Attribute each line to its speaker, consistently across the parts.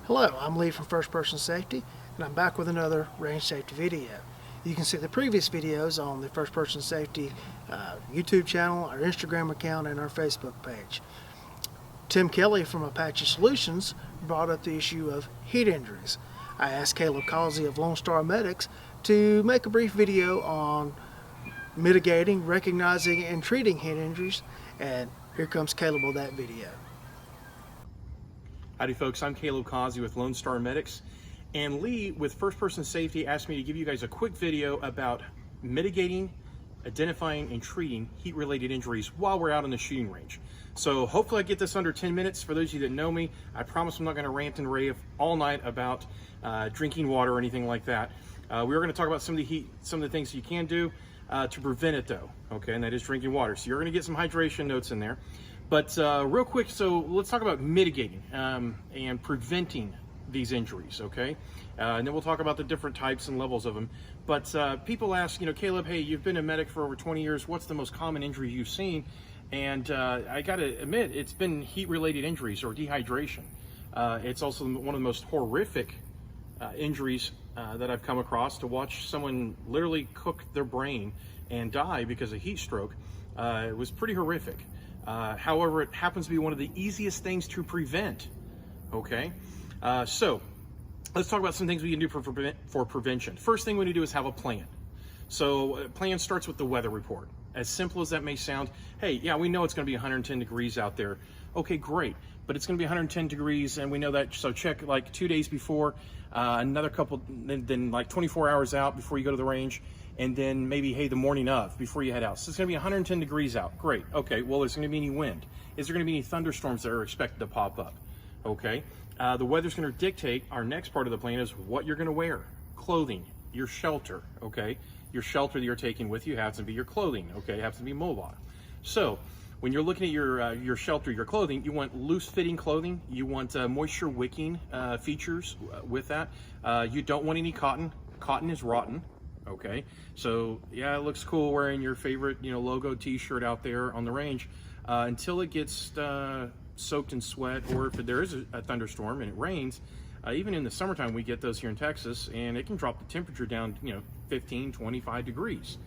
Speaker 1: Hello, I'm Lee from First Person Safety, and I'm back with another range safety video. You can see the previous videos on the First Person Safety YouTube channel, our Instagram account, and our Facebook page. Tim Kelly from Apache Solutions brought up the issue of heat injuries. I asked Caleb Causey of Lone Star Medics to make a brief video on mitigating, recognizing, and treating heat injuries, and here comes Caleb with that video.
Speaker 2: Howdy folks, I'm Caleb Causey with Lone Star Medics, and Lee with First Person Safety asked me to give you guys a quick video about mitigating, identifying, and treating heat-related injuries while we're out on the shooting range. So hopefully I get this under 10 minutes. For those of you that know me, I promise I'm not going to rant and rave all night about drinking water or anything like that. We are going to talk about some of the things you can do to prevent it though, okay, and that is drinking water. So you're going to get some hydration notes in there. But real quick, so let's talk about mitigating and preventing these injuries, okay? And then we'll talk about the different types and levels of them. But people ask, you know, Caleb, hey, you've been a medic for over 20 years. What's the most common injury you've seen? And I got to admit, it's been heat-related injuries or dehydration. It's also one of the most horrific injuries that I've come across. To watch someone literally cook their brain and die because of heat stroke, it was pretty horrific. However, it happens to be one of the easiest things to prevent, okay? So let's talk about some things we can do for prevention. First thing we need to do is have a plan. So a plan starts with the weather report. As simple as that may sound, hey, yeah, we know it's gonna be 110 degrees out there. Okay, great, but it's gonna be 110 degrees and we know that, so check like 2 days before, another couple, then like 24 hours out before you go to the range, and then maybe, hey, the morning of, before you head out. So it's gonna be 110 degrees out, great. Okay, well, is there gonna be any wind? Is there gonna be any thunderstorms that are expected to pop up? Okay, the weather's gonna dictate, our next part of the plan is what you're gonna wear. Clothing, your shelter, okay? Your shelter that you're taking with you has to be your clothing, okay? It has to be mobile. So, when you're looking at your shelter, your clothing, you want loose-fitting clothing. You want moisture wicking features with that. You don't want any cotton. Cotton is rotten. Okay, so yeah, it looks cool wearing your favorite, you know, logo T-shirt out there on the range until it gets soaked in sweat, or if there is a thunderstorm and it rains. Even in the summertime, we get those here in Texas, and it can drop the temperature down, you know, 15, 25 degrees.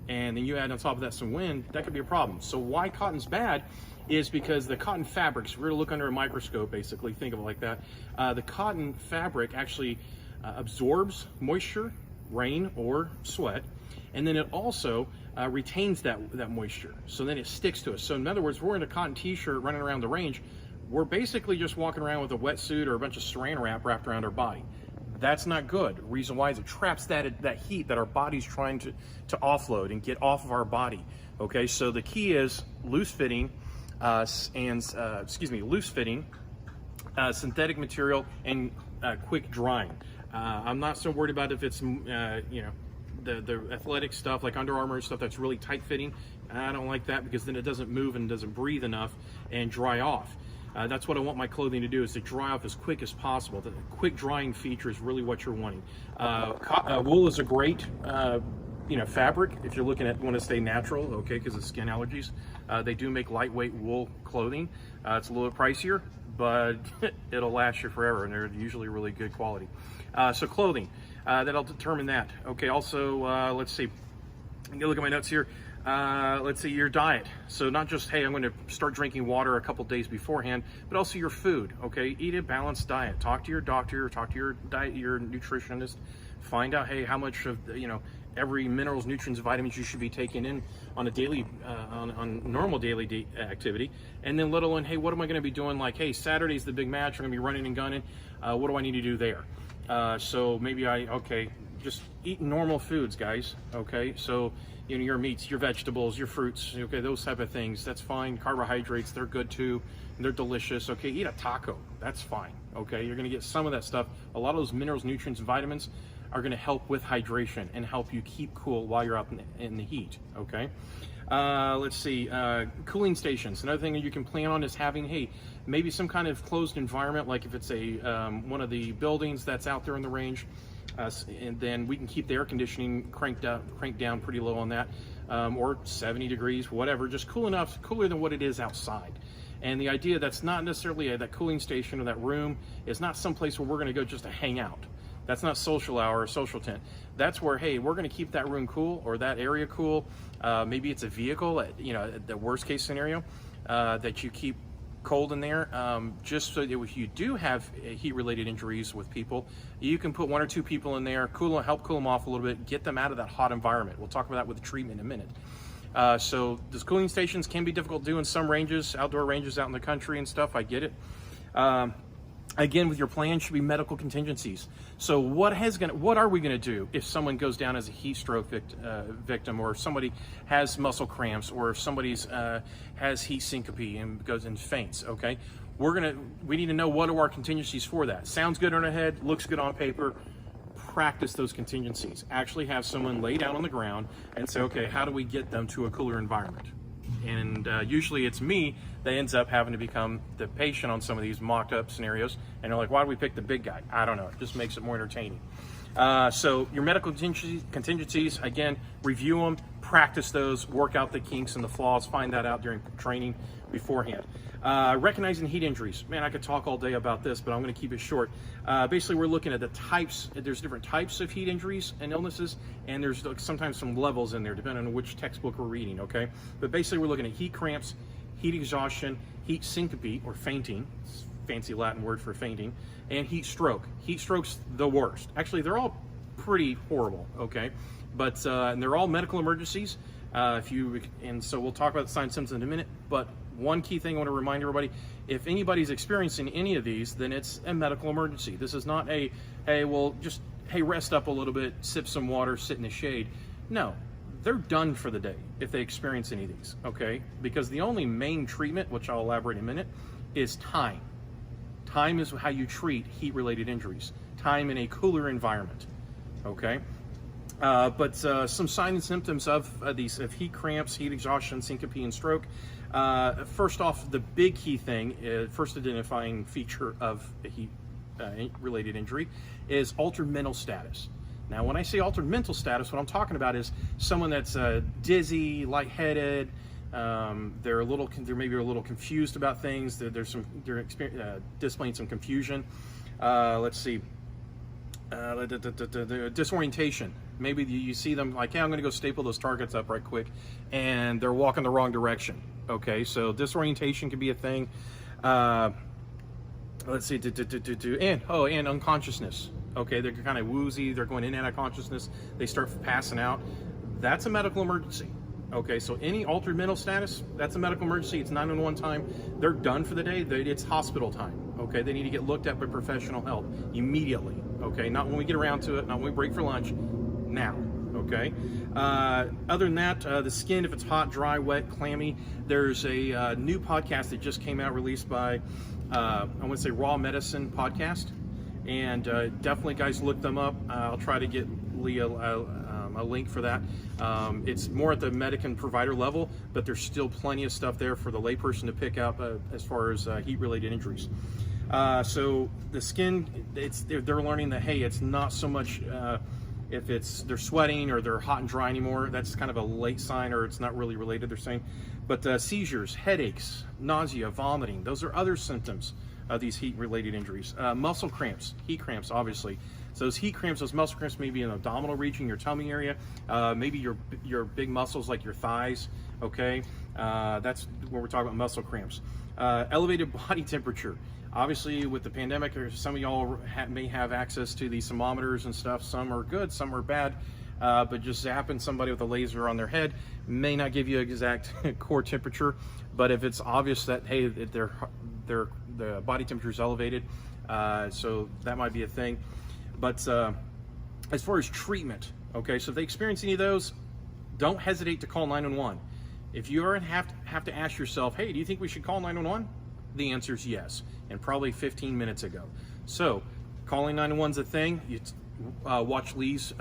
Speaker 2: And then you add on top of that some wind, that could be a problem. So why cotton's bad is because the cotton fabrics, if we're to look under a microscope, basically, think of it like that, the cotton fabric actually absorbs moisture, rain or sweat, and then it also retains that moisture, so then it sticks to us. So in other words, we're in a cotton t-shirt running around the range, we're basically just walking around with a wetsuit or a bunch of saran wrap wrapped around our body. That's not good. Reason why is it traps that heat that our body's trying to offload and get off of our body. Okay, so the key is loose-fitting synthetic material and quick drying. I'm not so worried about if it's, you know, the athletic stuff like Under Armour and stuff that's really tight fitting. I don't like that because then it doesn't move and doesn't breathe enough and dry off. That's what I want my clothing to do, is to dry off as quick as possible. The quick drying feature is really what you're wanting. Wool is a great, you know, fabric if you're looking at want to stay natural, okay, because of skin allergies. They do make lightweight wool clothing. It's a little pricier, but it'll last you forever, and they're usually really good quality. So clothing, that'll determine that. Okay, also, let's see, I'm gonna look at my notes here. Let's see, your diet. So not just, hey, I'm going to start drinking water a couple days beforehand, but also your food, okay? Eat a balanced diet. Talk to your doctor, talk to your nutritionist. Find out, hey, how much of, you know, every minerals, nutrients, vitamins you should be taking in on a daily, on normal daily activity. And then let alone, hey, what am I going to be doing? Like, hey, Saturday's the big match. I'm going to be running and gunning. What do I need to do there? So maybe just eat normal foods, guys, okay? So, you know, your meats, your vegetables, your fruits, okay, those type of things, that's fine. Carbohydrates, they're good too, they're delicious, okay? Eat a taco, that's fine, okay? You're gonna get some of that stuff. A lot of those minerals, nutrients, and vitamins are gonna help with hydration and help you keep cool while you're out in the heat, okay? Let's see, cooling stations. Another thing that you can plan on is having, hey, maybe some kind of closed environment, like if it's one of the buildings that's out there in the range, and then we can keep the air conditioning cranked down pretty low on that, or 70 degrees, whatever, just cool enough, cooler than what it is outside. And the idea that's not necessarily that cooling station or that room is not some place where we're going to go just to hang out. That's not social hour or social tent. That's where, hey, we're going to keep that room cool or that area cool. Maybe it's a vehicle, the worst case scenario, that you keep cold in there, just so that if you do have heat-related injuries with people, you can put 1 or 2 people in there, help cool them off a little bit, get them out of that hot environment. We'll talk about that with the treatment in a minute. So those cooling stations can be difficult to do in some ranges, outdoor ranges out in the country and stuff. I get it. Again, with your plan should be medical contingencies. So what are we going to do if someone goes down as a heat stroke victim, or if somebody has muscle cramps, or if somebody's has heat syncope and goes and faints? Okay, we need to know what are our contingencies for that. Sounds good in our head, looks good on paper. Practice those contingencies. Actually have someone lay down on the ground and say, okay, how do we get them to a cooler environment? And usually it's me that ends up having to become the patient on some of these mocked up scenarios. And they're like, why do we pick the big guy? I don't know. It just makes it more entertaining. So your medical contingencies, again, review them, practice those, work out the kinks and the flaws, find that out during training beforehand. Recognizing heat injuries. Man, I could talk all day about this, but I'm going to keep it short. Basically, we're looking at the types. There's different types of heat injuries and illnesses, and there's sometimes some levels in there, depending on which textbook we're reading, okay? But basically, we're looking at heat cramps, heat exhaustion, heat syncope, or fainting, fancy Latin word for fainting, and heat stroke. Heat stroke's the worst. Actually, they're all pretty horrible, okay? But and they're all medical emergencies. So we'll talk about the signs and symptoms in a minute, but one key thing I want to remind everybody, if anybody's experiencing any of these, then it's a medical emergency. This is not a, hey, rest up a little bit, sip some water, sit in the shade. No, they're done for the day if they experience any of these, okay? Because the only main treatment, which I'll elaborate in a minute, is time. Time is how you treat heat-related injuries. Time in a cooler environment, okay? But some signs and symptoms of heat cramps, heat exhaustion, syncope, and stroke. First off, the big key thing, first identifying feature of a heat-related injury is altered mental status. Now, when I say altered mental status, what I'm talking about is someone that's dizzy, lightheaded. They're maybe a little confused about things. They're displaying some confusion. Let's see. Disorientation. Maybe you see them like, hey, I'm going to go staple those targets up right quick, and they're walking the wrong direction. Okay, so disorientation can be a thing. Let's see, and unconsciousness. Okay, they're kind of woozy, they're going in and out of consciousness, they start passing out. That's a medical emergency. Okay, so any altered mental status, that's a medical emergency. It's 911 time. They're done for the day. It's hospital time. Okay, they need to get looked at by professional help immediately. Okay, not when we get around to it, not when we break for lunch, now. Okay, other than that, the skin, if it's hot, dry, wet, clammy, there's a new podcast that just came out, released by, I want to say Raw Medicine Podcast. And definitely, guys, look them up. I'll try to get Leah a link for that. It's more at the medic and provider level, but there's still plenty of stuff there for the layperson to pick up as far as heat-related injuries. So the skin, they're learning that, hey, it's not so much if they're sweating or they're hot and dry anymore. That's kind of a late sign, or it's not really related, they're saying. But seizures, headaches, nausea, vomiting, those are other symptoms of these heat-related injuries. Muscle cramps, heat cramps, obviously. So those heat cramps, those muscle cramps, maybe in the abdominal region, your tummy area, maybe your big muscles like your thighs. Okay, that's when we're talking about muscle cramps. Elevated body temperature. Obviously, with the pandemic, some of y'all may have access to these thermometers and stuff. Some are good, some are bad. But just zapping somebody with a laser on their head may not give you an exact core temperature. But if it's obvious that, hey, the body temperature is elevated, so that might be a thing. But as far as treatment, okay, so if they experience any of those, don't hesitate to call 911. If you have to ask yourself, hey, do you think we should call 911? The answer is yes, and probably 15 minutes ago. So calling 911 is a thing. You watch Lee's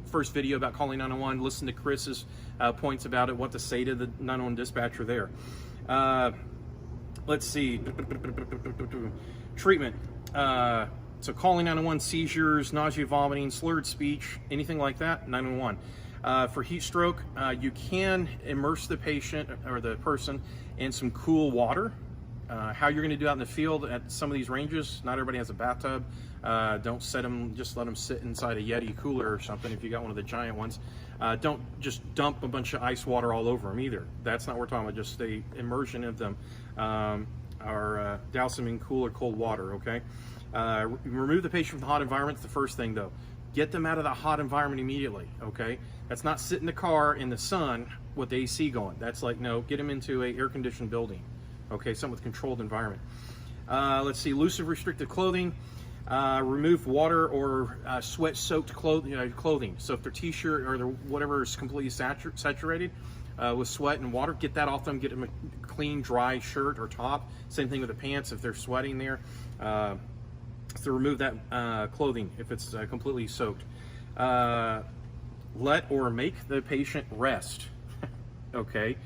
Speaker 2: first video about calling 911, listen to Chris's points about it, what to say to the 911 dispatcher there. Let's see, treatment. So calling 911, seizures, nausea, vomiting, slurred speech, anything like that, 911. For heat stroke, you can immerse the patient or the person in some cool water. How you're going to do out in the field at some of these ranges, not everybody has a bathtub. Don't set them, just let them sit inside a Yeti cooler or something if you got one of the giant ones. Don't just dump a bunch of ice water all over them either. That's not what we're talking about, just the immersion of them, or douse them in cool or cold water, okay? Remove the patient from the hot environment. It's the first thing though. Get them out of the hot environment immediately, okay? That's not sit in the car in the sun with the AC going. That's like, no, get them into a air-conditioned building, okay? Something with controlled environment. Let's see, loose or restricted clothing. Remove water or sweat-soaked clothing. So if their t-shirt or their whatever is completely saturated with sweat and water, get that off them. Get them a clean, dry shirt or top. Same thing with the pants if they're sweating there. So remove that clothing if it's completely soaked. Let or make the patient rest. Okay.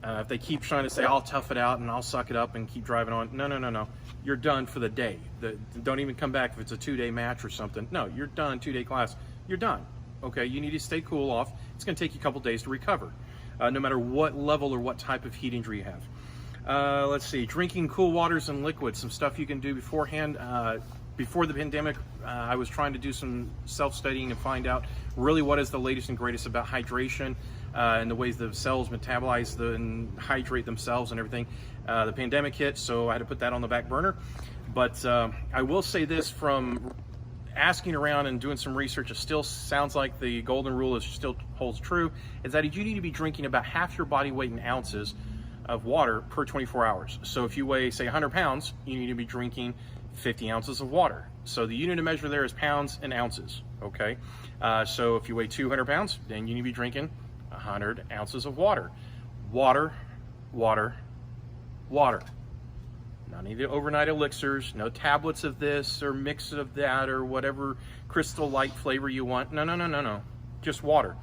Speaker 2: If they keep trying to say, I'll tough it out and I'll suck it up and keep driving on. No. You're done for the day. Don't even come back if it's a 2-day match or something. No, you're done, 2-day class. You're done. Okay, you need to stay cool off. It's going to take you a couple days to recover, no matter what level or what type of heat injury you have. Let's see, drinking cool waters and liquids, some stuff you can do beforehand. Before the pandemic, I was trying to do some self-studying and find out really what is the latest and greatest about hydration and the ways the cells metabolize and hydrate themselves and everything. The pandemic hit, so I had to put that on the back burner. But I will say this, from asking around and doing some research, it still sounds like the golden rule still holds true, is that you need to be drinking about half your body weight in ounces of water per 24 hours. So if you weigh, say, 100 pounds, you need to be drinking 50 ounces of water. So the unit of measure there is pounds and ounces, okay? So if you weigh 200 pounds, then you need to be drinking 100 ounces of water. Water. None of the overnight elixirs, no tablets of this or mix of that or whatever crystal light flavor you want. No. Just water.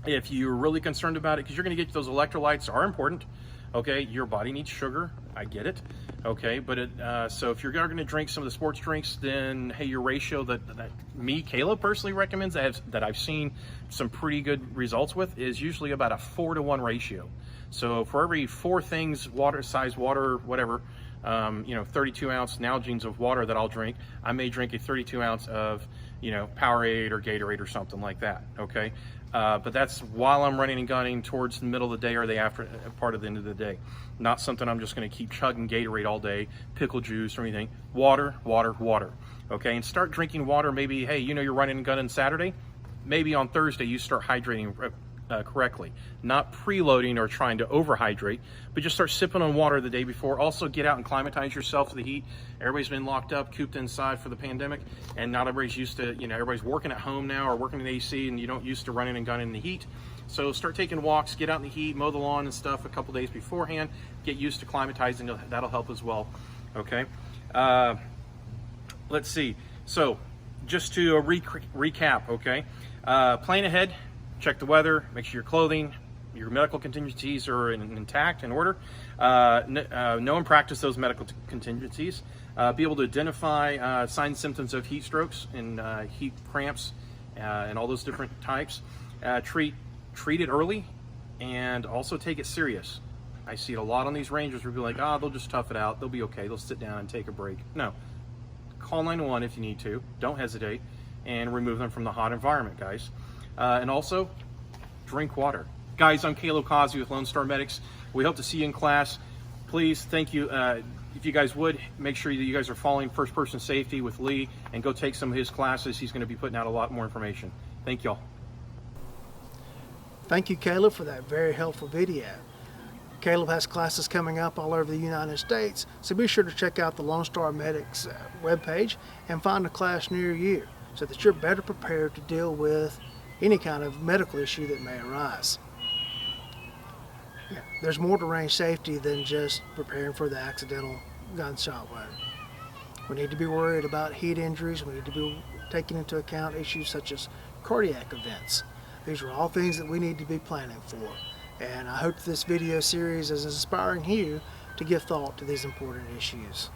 Speaker 2: If you're really concerned about it, because you're going to get those electrolytes are important, okay? Your body needs sugar. I get it. Okay, but so if you're going to drink some of the sports drinks, then hey, your ratio that Caleb personally recommends, that I've seen some pretty good results with, is usually about a 4-to-1 ratio. So for every 4 things, size water, whatever, 32 ounce Nalgene's of water that I'll drink, I may drink a 32 ounce of, Powerade or Gatorade or something like that. Okay, but that's while I'm running and gunning towards the middle of the day or the after part of the end of the day. Not something I'm just going to keep chugging Gatorade all day, pickle juice or anything. Water. Okay, and start drinking water. Maybe, hey, you're running and gunning Saturday. Maybe on Thursday you start hydrating correctly. Not preloading or trying to overhydrate, but just start sipping on water the day before. Also get out and climatize yourself to the heat. Everybody's been locked up, cooped inside for the pandemic, and not everybody's used to, everybody's working at home now or working in AC, and you don't used to running and gunning in the heat. So start taking walks, get out in the heat, mow the lawn and stuff a couple days beforehand. Get used to climatizing, that'll help as well. Okay, let's see. So just to recap, okay, plan ahead, check the weather, make sure your clothing, your medical contingencies are intact, in order. Know and practice those medical contingencies. Be able to identify signs, symptoms of heat strokes and heat cramps and all those different types. Treat it early, and also take it serious. I see it a lot on these rangers where people are like, they'll just tough it out, they'll be okay, they'll sit down and take a break. No, call 911 if you need to, don't hesitate, and remove them from the hot environment, guys. And also, drink water. Guys, I'm Caleb Causey with Lone Star Medics. We hope to see you in class. Please, thank you. If you guys would, make sure that you guys are following first person safety with Lee, and go take some of his classes. He's going to be putting out a lot more information. Thank y'all.
Speaker 1: Thank you, Caleb, for that very helpful video. Caleb has classes coming up all over the United States, so be sure to check out the Lone Star Medics webpage and find a class near you so that you're better prepared to deal with any kind of medical issue that may arise. Yeah, there's more to range safety than just preparing for the accidental gunshot wound. We need to be worried about heat injuries. We need to be taking into account issues such as cardiac events. These are all things that we need to be planning for. And I hope this video series is inspiring you to give thought to these important issues.